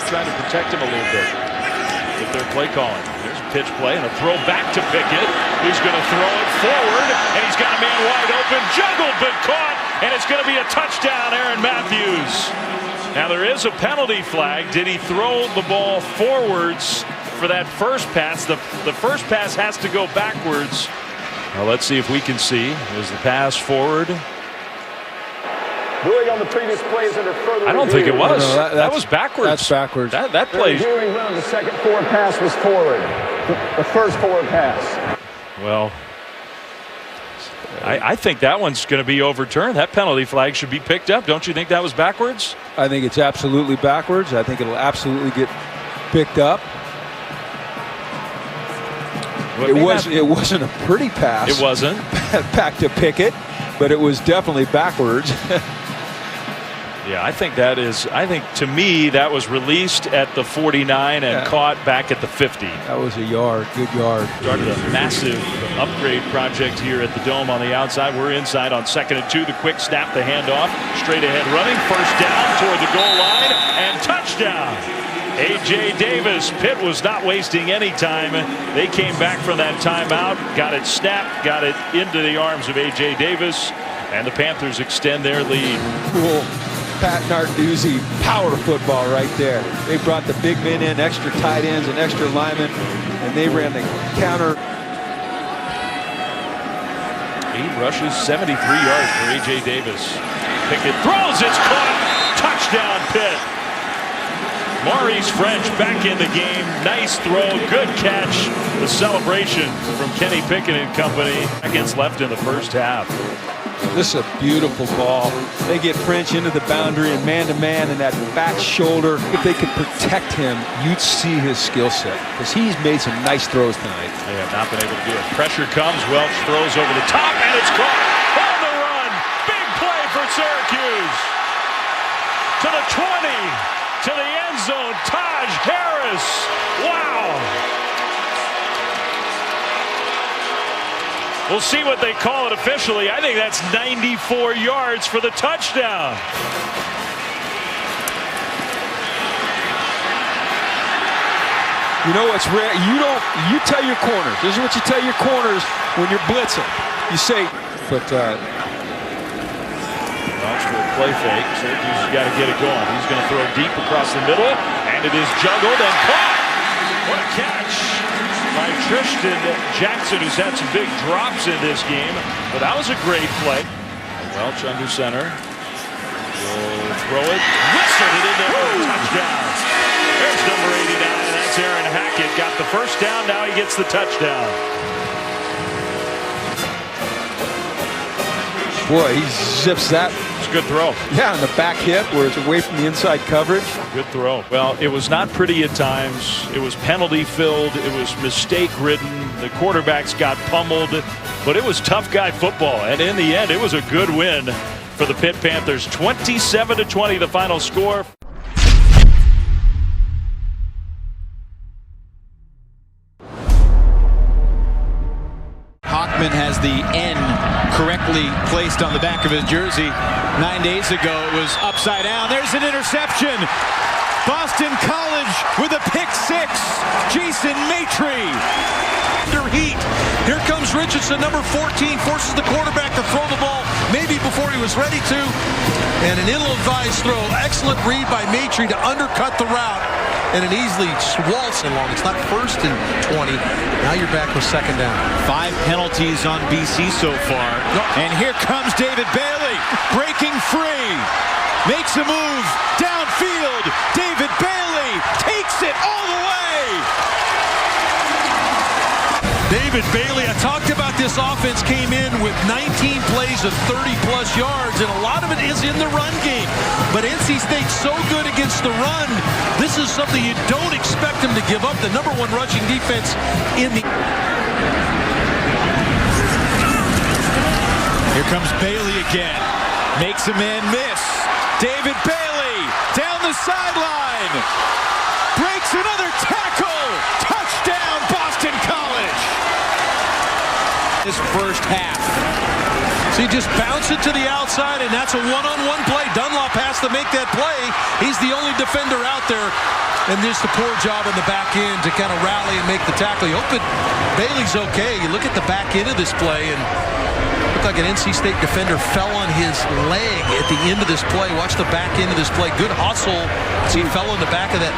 trying to protect him a little bit with their play calling. There's a pitch play and a throw back to Pickett, who's going to throw it forward, and he's got a man wide open, juggled but caught, and it's going to be a touchdown, Aaron Matthews. Now there is a penalty flag. Did he throw the ball forwards for that first pass? The first pass has to go backwards. Well, let's see if we can see. There's the pass forward. Ruling on the previous plays under further I don't review. think it was. No, that was backwards. That's backwards. That play. Reviewing round, the second forward pass was forward. The first forward pass. Well, I think that one's going to be overturned. That penalty flag should be picked up. Don't you think that was backwards? I think it's absolutely backwards. I think it'll absolutely get picked up. Well, it wasn't a pretty pass. It wasn't. Back to Pickett, but it was definitely backwards. Yeah, I think to me that was released at the 49 and caught back at the 50. That was a yard, good yard. Started a massive upgrade project here at the Dome on the outside. We're inside on 2nd and 2. The quick snap, the handoff, straight ahead running, first down toward the goal line, and touchdown. A.J. Davis. Pitt was not wasting any time. They came back from that timeout, got it snapped, got it into the arms of A.J. Davis, and the Panthers extend their lead. Cool. Pat Narduzzi power football right there. They brought the big men in, extra tight ends and extra linemen, and they ran the counter. 8 rushes, 73 yards for A.J. Davis. Pickett throws, it's caught. Touchdown, Pitt. Maurice French back in the game. Nice throw, good catch. The celebration from Kenny Pickett and company against left in the first half. This is a beautiful ball. They get French into the boundary and man-to-man, and that back shoulder. If they could protect him, you'd see his skill set, because he's made some nice throws tonight. They have not been able to do it. Pressure comes. Welch throws over the top, and it's caught. On the run. Big play for Syracuse. To the 20. To the end zone. Taj Harris. Wow. We'll see what they call it officially. I think that's 94 yards for the touchdown. You know what's rare? You tell your corners. This is what you tell your corners when you're blitzing. You say, but Welch for a play fake. Syracuse has got to get it going. He's going to throw deep across the middle, and it is juggled and caught. What a catch by Tristan Jackson, who's had some big drops in this game, but that was a great play. Welch under center. Will throw it, whistled it in there for a touchdown. There's number 89, and that's Aaron Hackett. Got the first down, now he gets the touchdown. boy, he zips that. It's a good throw. Yeah, on the back hip where it's away from the inside coverage. Good throw. Well, it was not pretty at times. It was penalty filled. It was mistake ridden. The quarterbacks got pummeled, but it was tough guy football. And in the end, it was a good win for the Pitt Panthers. 27-20 the final score. Hockman has the N correctly placed on the back of his jersey. 9 days ago, it was upside down. There's an interception. Boston College with a pick six. Jason Maitre. Under heat. Here comes Richardson, number 14, forces the quarterback to throw the ball maybe before he was ready to. And an ill-advised throw. Excellent read by Maitre to undercut the route. And an easily waltz along. It's not first and 20. Now you're back with second down. 5 penalties on BC so far. And here comes David Bailey breaking free. Makes a move downfield. David Bailey takes it all the way. David Bailey, I talked about this offense, came in with 19 plays of 30-plus yards, and a lot of it is in the run game. But NC State's so good against the run, this is something you don't expect them to give up. The #1 rushing defense in the... Here comes Bailey again. Makes a man miss. David Bailey down the sideline. Breaks another tackle. Touchdown, Boston College. This first half. So you just bounce it to the outside, and that's a one-on-one play. Dunlop has to make that play. He's the only defender out there. And just a poor job on the back end to kind of rally and make the tackle. You hope that Bailey's okay. You look at the back end of this play, and looked like an NC State defender fell on his leg at the end of this play. Watch the back end of this play. Good hustle as he fell on the back of that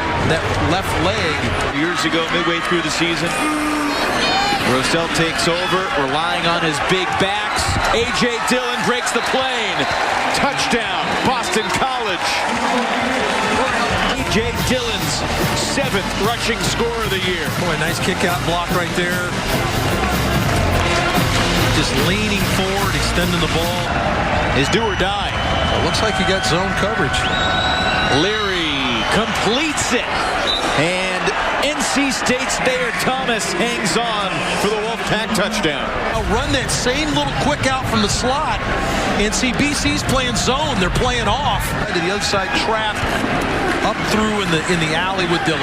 left leg. Years ago, midway through the season, Rossell takes over, relying on his big backs. A.J. Dillon breaks the plane. Touchdown, Boston College. A.J. Dillon's 7th rushing score of the year. Boy, nice kick-out block right there. Just leaning forward, extending the ball. Is do or die. It looks like you got zone coverage. Leary completes it. And NC State's Thayer Thomas hangs on for the Wolfpack touchdown. I'll run that same little quick out from the slot. NCBC's playing zone. They're playing off. To the other side trap. Up through in the alley with Dillon.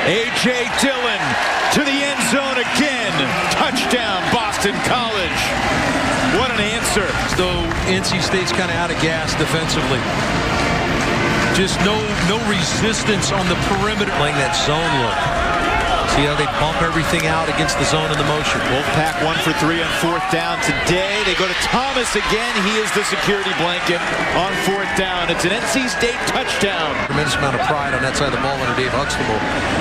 A.J. Dillon to the end zone again. Touchdown, Boston College. What an answer. Though NC State's kind of out of gas defensively. Just no resistance on the perimeter. Playing that zone look. See how they bump everything out against the zone and the motion. Wolfpack 1 for 3 on 4th down today. They go to Thomas again. He is the security blanket on 4th down. It's an NC State touchdown. Tremendous amount of pride on that side of the ball under Dave Huxtable,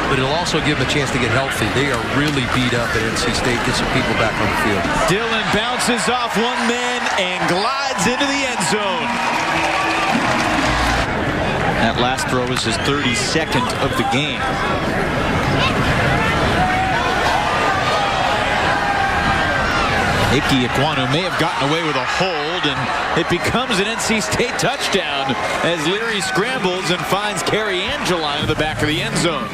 but it'll also give them a chance to get healthy. They are really beat up at NC State. Get some people back on the field. Dillon bounces off one man and glides into the end zone. That last throw was his 32nd of the game. Ike Ekwonu may have gotten away with a hold, and it becomes an NC State touchdown as Leary scrambles and finds Carrie Angeline in the back of the end zone.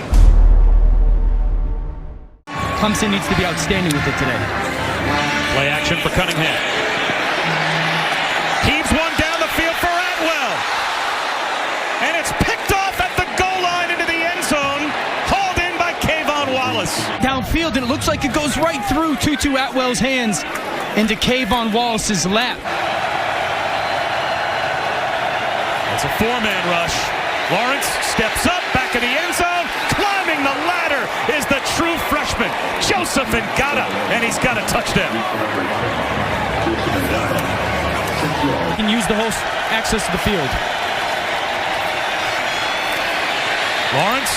Clemson needs to be outstanding with it today. Play action for Cunningham. Heaves one down the field for Atwell. And it's picked off at the goal line into the end zone. Hauled in by Kayvon Wallace. Downfield, and it looks like it goes right through Tutu Atwell's hands into Kayvon Wallace's lap. It's a 4-man rush. Lawrence steps up, back of the end zone. Climbing the ladder is the true freshman, Joseph Ngata, and he's got a touchdown. Can use the whole access to the field. Lawrence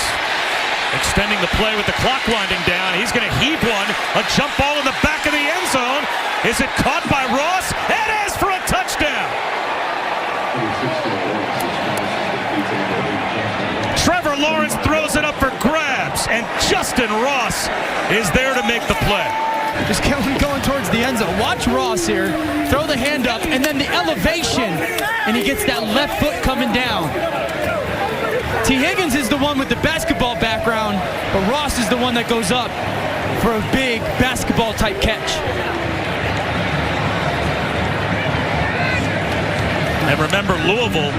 extending the play with the clock winding down. He's going to heave one. A jump ball in the back of the end zone. Is it caught by Ross? It is for a touchdown. Trevor Lawrence throws it up for grabs, and Justin Ross is there to make the play. Just going towards the end zone. Watch Ross here. Throw the hand up, and then the elevation, and he gets that left foot coming down. T. Higgins is the one with the basketball background, but Ross is the one that goes up for a big basketball-type catch. And remember, Louisville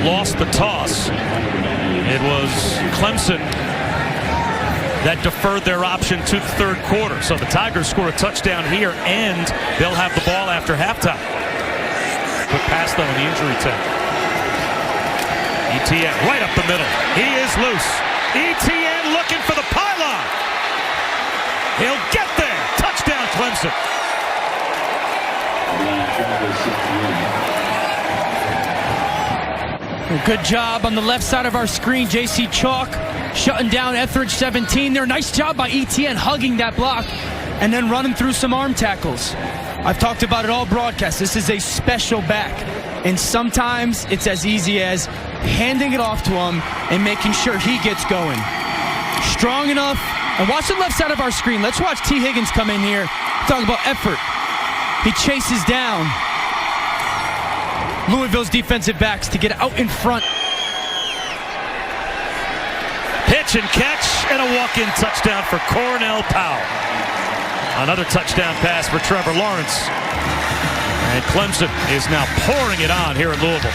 lost the toss. It was Clemson that deferred their option to the third quarter. So the Tigers score a touchdown here, and they'll have the ball after halftime. Quick pass, though, in the injury time. ETN right up the middle. He is loose. ETN looking for the pylon. He'll get there. Touchdown, Clemson. Well, good job on the left side of our screen. J.C. Chalk shutting down Etheridge 17 there. Nice job by ETN hugging that block and then running through some arm tackles. I've talked about it all broadcast. This is a special back. And sometimes it's as easy as handing it off to him and making sure he gets going. Strong enough. And watch the left side of our screen. Let's watch T. Higgins come in here. Talk about effort. He chases down Louisville's defensive backs to get out in front. Pitch and catch and a walk-in touchdown for Cornell Powell. Another touchdown pass for Trevor Lawrence. And Clemson is now pouring it on here in Louisville.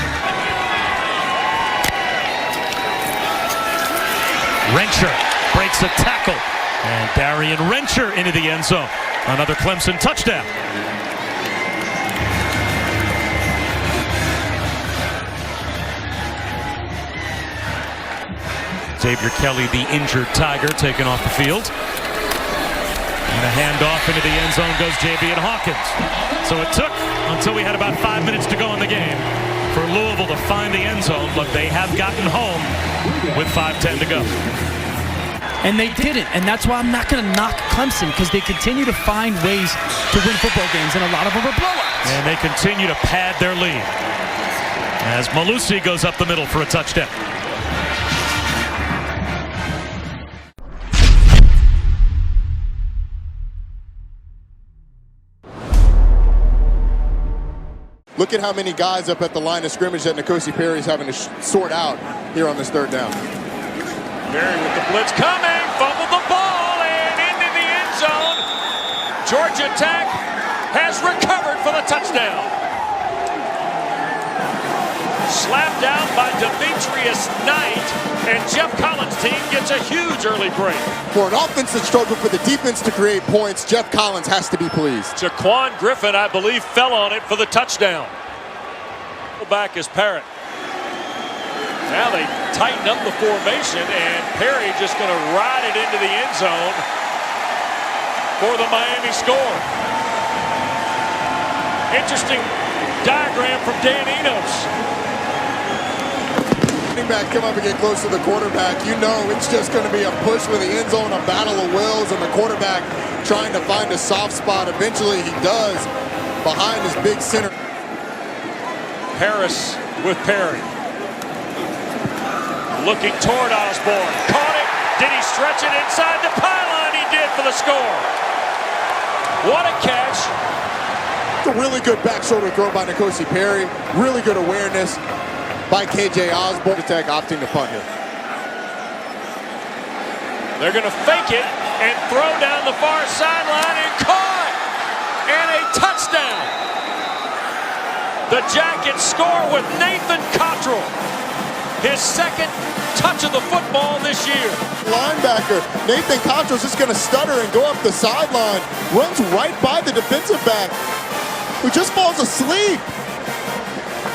Rencher breaks a tackle. And Darian Rencher into the end zone. Another Clemson touchdown. Xavier Kelly, the injured Tiger, taken off the field. And a handoff into the end zone goes Javian Hawkins. So it took until we had about 5 minutes to go in the game for Louisville to find the end zone, but they have gotten home with 5:10 to go. And they didn't, and that's why I'm not going to knock Clemson, because they continue to find ways to win football games, and a lot of them are blowouts. And they continue to pad their lead as Malusi goes up the middle for a touchdown. Look at how many guys up at the line of scrimmage that N'Kosi Perry is having to sort out here on this third down. Perry with the blitz coming, fumbled the ball and into the end zone. Georgia Tech has recovered for the touchdown. Slapped down by Demetrius Knight, and Jeff Collins' team gets a huge early break. For an offense that struggled for the defense to create points, Jeff Collins has to be pleased. Jaquan Griffin, I believe, fell on it for the touchdown. Back is Parrott. Now they tighten up the formation, and Perry just going to ride it into the end zone for the Miami score. Interesting diagram from Dan Enos. Running back come up and get close to the quarterback. You know it's just going to be a push for the end zone, a battle of wills, and the quarterback trying to find a soft spot. Eventually he does behind his big center. Harris with Perry. Looking toward Osborne. Caught it. Did he stretch it inside the pylon? He did for the score. What a catch. A really good back shoulder throw by N'Kosi Perry. Really good awareness by KJ Osborne. Tech opting to punt here. They're going to fake it and throw down the far sideline and caught. And a touchdown. The Jackets score with Nathan Cottrell. His second touch of the football this year. Linebacker Nathan Cottrell's just going to stutter and go up the sideline. Runs right by the defensive back, who just falls asleep.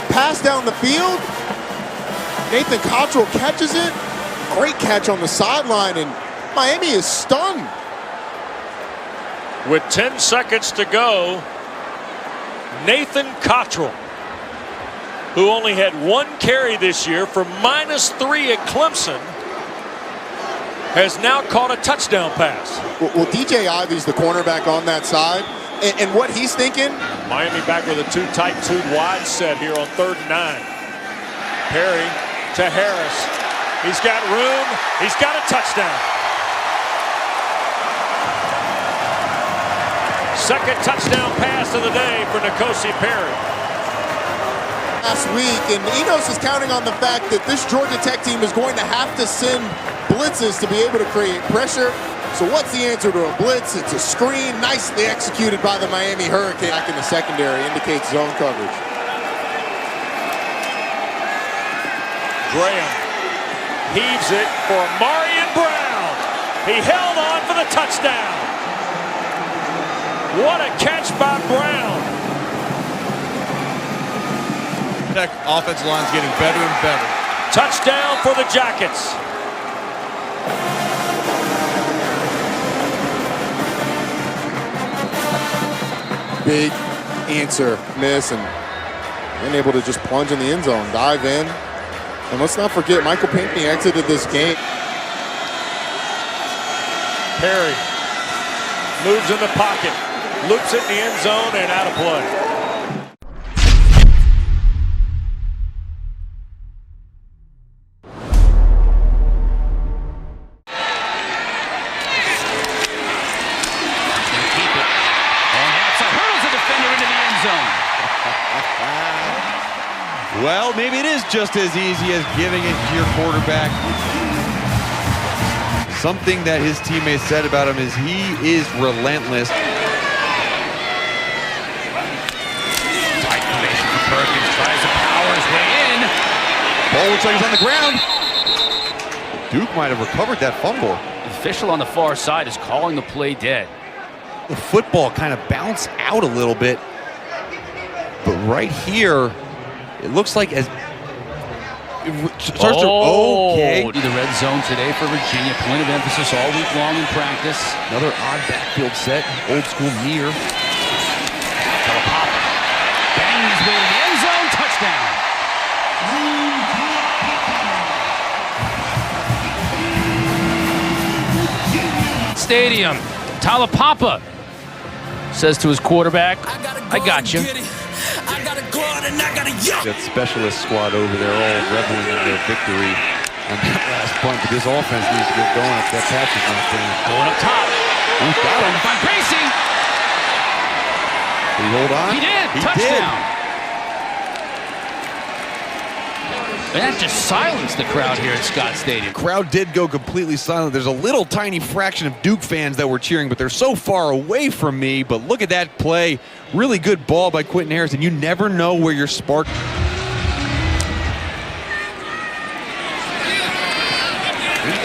Pass down the field. Nathan Cottrell catches it. Great catch on the sideline, and Miami is stunned. With 10 seconds to go, Nathan Cottrell, who only had 1 carry this year for -3 at Clemson, has now caught a touchdown pass. Well, DJ Ivy's the cornerback on that side, and what he's thinking. Miami back with a 2 tight, 2 wide set here on 3rd and 9. Perry to Harris. He's got room. He's got a touchdown. Second touchdown pass of the day for N'Kosi Perry. Last week, and Enos is counting on the fact that this Georgia Tech team is going to have to send blitzes to be able to create pressure. So what's the answer to a blitz? It's a screen, nicely executed by the Miami Hurricane. Back in the secondary, indicates zone coverage. Graham heaves it for Marion Brown. He held on for the touchdown. What a catch by Brown. Tech offensive line's getting better and better. Touchdown for the Jackets. Big answer, miss, and then able to just plunge in the end zone, dive in. And let's not forget, Michael Pinkney exited this game. Perry moves in the pocket, loops it in the end zone, and out of play. Well, maybe it is just as easy as giving it to your quarterback. Something that his teammates said about him is he is relentless. Tight formation for Perkins, tries to power his way in. Ball looks like he's on the ground. Duke might have recovered that fumble. The official on the far side is calling the play dead. The football kind of bounced out a little bit. But right here, it looks like as starts to... Okay. To the red zone today for Virginia. Point of emphasis all week long in practice. Another odd backfield set. Old school near. Talapapa banging his way to the end zone. Touchdown. Stadium. Talapapa says to his quarterback, I got you. That specialist squad over there all reveling in their victory on that last punt. But this offense needs to get going if that pass is not there. Going up top. Got him. Find Gracie. Did he hold on? He did. He Touchdown. And that just silenced the crowd here at Scott Stadium. Crowd did go completely silent. There's a little tiny fraction of Duke fans that were cheering, but they're so far away from me. But look at that play. Really good ball by Quentin Harrison. You never know where your spark... He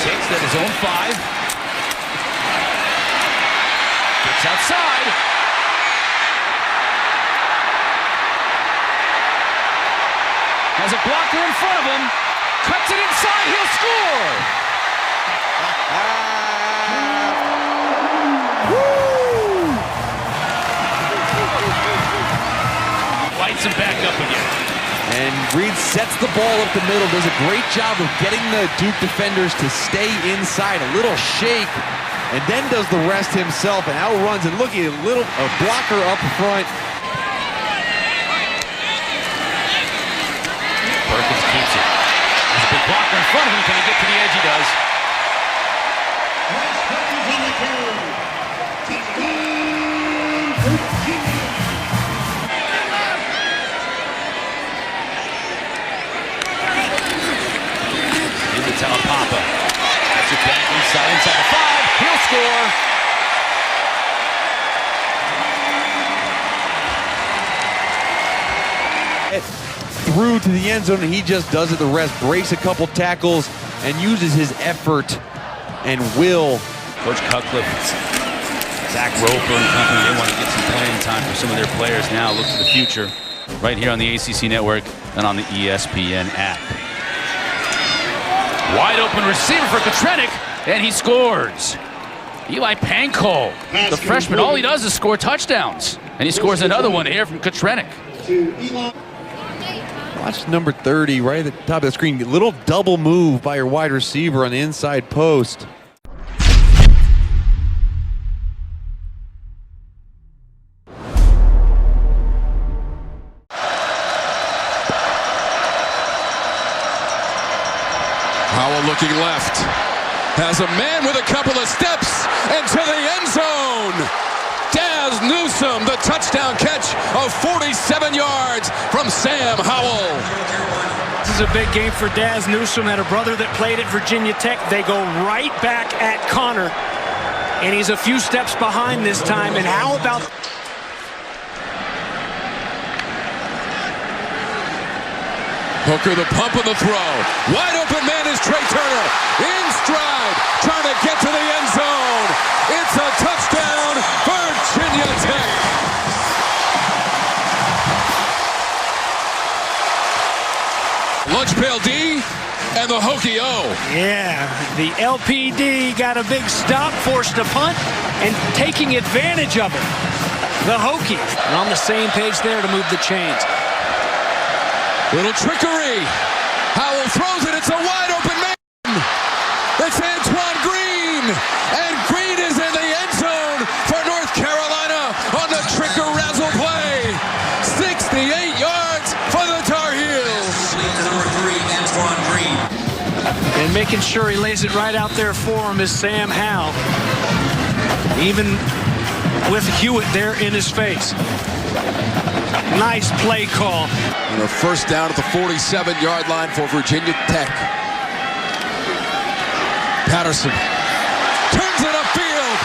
takes that his own 5. Gets outside. Has a blocker in front of him. Cuts it inside. He'll score. Lights him back up again. And Reed sets the ball up the middle. Does a great job of getting the Duke defenders to stay inside. A little shake. And then does the rest himself and outruns. And look at a blocker up front. Perkins keeps it. There's a big blocker in front of him. Can he get to the edge? He does. Into Talapapa. That's it back inside the 5. He'll score. Through to the end zone, and he just does it. The rest breaks a couple tackles and uses his effort and will. Coach Cutcliffe, Zach Roper and company, they want to get some playing time for some of their players now. Look to the future right here on the ACC Network and on the ESPN app. Wide open receiver for Kotrenik, and he scores. Eli Pankol, the freshman, all he does is score touchdowns. And he scores another one here from Kotrenik. Watch number 30 right at the top of the screen. Little double move by your wide receiver on the inside post. Howell looking left. Has a man with a couple of steps into the end zone. Daz Newsome, the touchdown catch of 47 yards from Sam Howell. This is a big game for Daz Newsome. Had a brother that played at Virginia Tech. They go right back at Connor, and he's a few steps behind this time. And how about... Hooker, the pump of the throw. Wide open man is Trey Turner. In stride, trying to get to the end zone. It's a touchdown, Virginia Tech. Lunch Pail D and the Hokie O. Yeah, the LPD got a big stop, forced a punt, and taking advantage of it. The Hokies are on the same page there to move the chains. Little trickery. Howell throws it. It's a wide open man. It's Antoine Green. And Green is in the end zone for North Carolina on the trick-a-razzle play. 68 yards for the Tar Heels. Number 3, Antoine Green. And making sure he lays it right out there for him is Sam Howell. Even with Hewitt there in his face. Nice play call. And a first down at the 47-yard line for Virginia Tech. Patterson turns it upfield.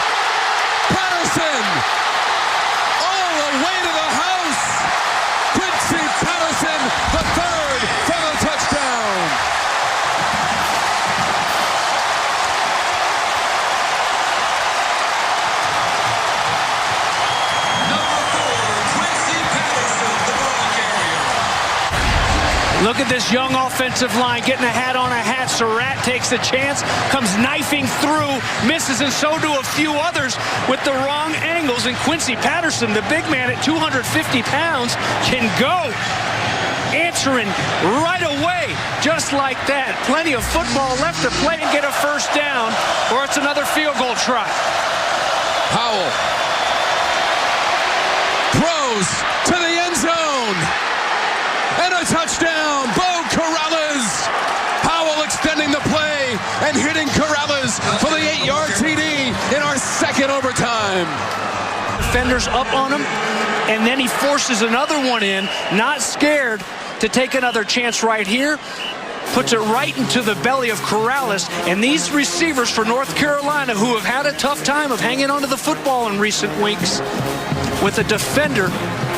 Patterson all the way to the house. Quincy Patterson, the third for the touchdown. Look Look at this young offensive line getting a hat on a hat. Surratt takes a chance, comes knifing through, misses, and so do a few others with the wrong angles. And Quincy Patterson, the big man at 250 pounds, can go. Answering right away, just like that. Plenty of football left to play and get a first down, or it's another field goal try. Howell throws to the end zone, and a touchdown. Bo Corrales. Howell extending the play and hitting Corrales for the 8-yard TD in our second overtime. Defenders up on him, and then he forces another one in, not scared to take another chance right here. Puts it right into the belly of Corrales. And these receivers for North Carolina, who have had a tough time of hanging onto the football in recent weeks, with a defender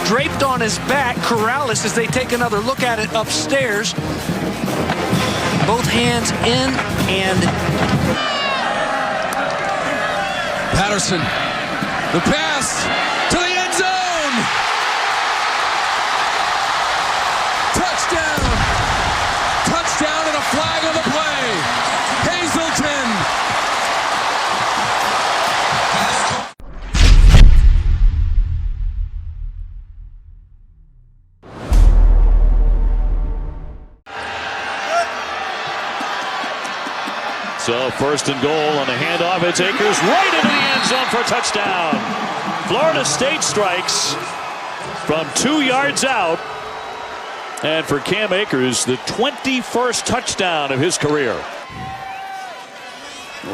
draped on his back, Corrales, as they take another look at it upstairs. Both hands in, and Patterson, the pass to the end zone. Touchdown. Touchdown and a flag on the play. Hazleton. So first and goal on the handoff. It's Akers right into the end zone for a touchdown. Florida State strikes from 2 yards out. And for Cam Akers, the 21st touchdown of his career.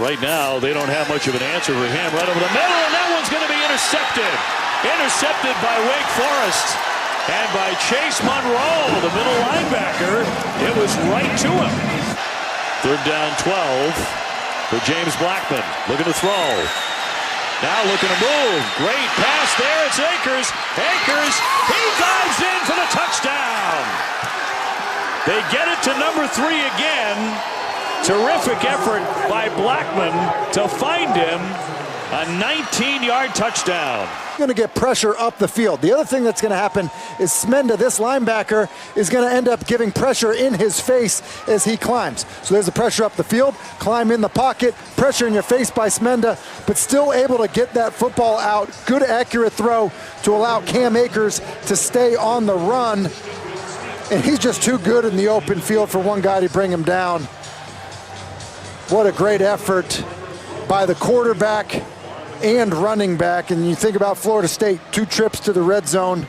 Right now, they don't have much of an answer for him. Right over the middle, and that one's going to be intercepted. Intercepted by Wake Forest. And by Chase Monroe, the middle linebacker. It was right to him. Third down 12 for James Blackman. Looking to throw. Now looking to move. Great pass there. It's Akers. Akers, he dives in for the touchdown. They get it to number 3 again. Terrific effort by Blackman to find him. A 19-yard touchdown. Going to get pressure up the field. The other thing that's going to happen is Smenda, this linebacker, is going to end up giving pressure in his face as he climbs. So there's the pressure up the field, climb in the pocket, pressure in your face by Smenda, but still able to get that football out. Good accurate throw to allow Cam Akers to stay on the run. And he's just too good in the open field for one guy to bring him down. What a great effort by the quarterback and running back. And you think about Florida State, 2 trips to the red zone,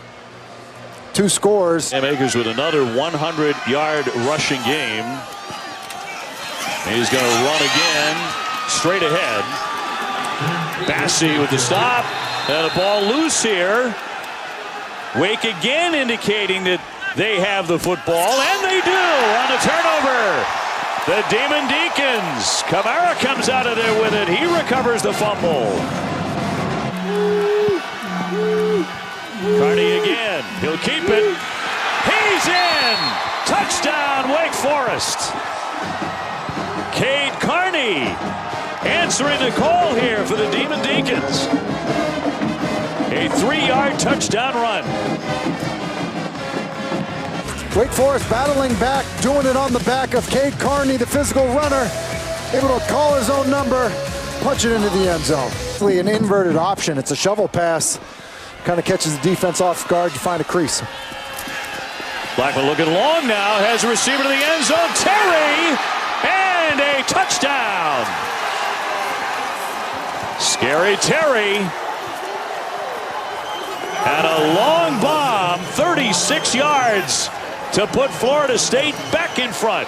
2 scores. Cam Akers with another 100-yard rushing game. He's going to run again, straight ahead. Bassey with the stop, and a ball loose here. Wake again indicating that they have the football, and they do on a turnover. The Demon Deacons. Kamara comes out of there with it. He recovers the fumble. Carney again. He'll keep it. He's in. Touchdown, Wake Forest. Cade Carney answering the call here for the Demon Deacons. A 3-yard touchdown run. Wake Forest battling back, doing it on the back of Cade Carney, the physical runner, able to call his own number, punch it into the end zone. An inverted option. It's a shovel pass. Kind of catches the defense off guard to find a crease. Blackman looking long now, has a receiver to the end zone. Terry, and a touchdown. Scary Terry. And a long bomb, 36 yards. To put Florida State back in front.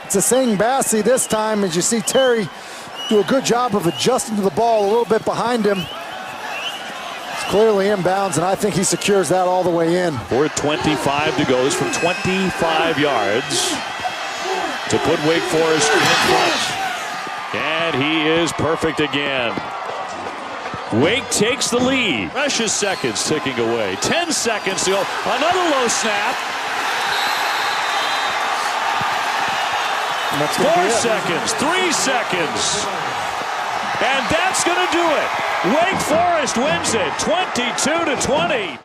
It's a Sing Bassey this time, as you see Terry do a good job of adjusting to the ball a little bit behind him. It's clearly inbounds, and I think he secures that all the way in. 4:25 to go. This from 25 yards to put Wake Forest in front. And he is perfect again. Wake takes the lead. Precious seconds ticking away. 10 seconds to go. Another low snap. 4 seconds. 3 seconds. And that's going to do it. Wake Forest wins it 22-20.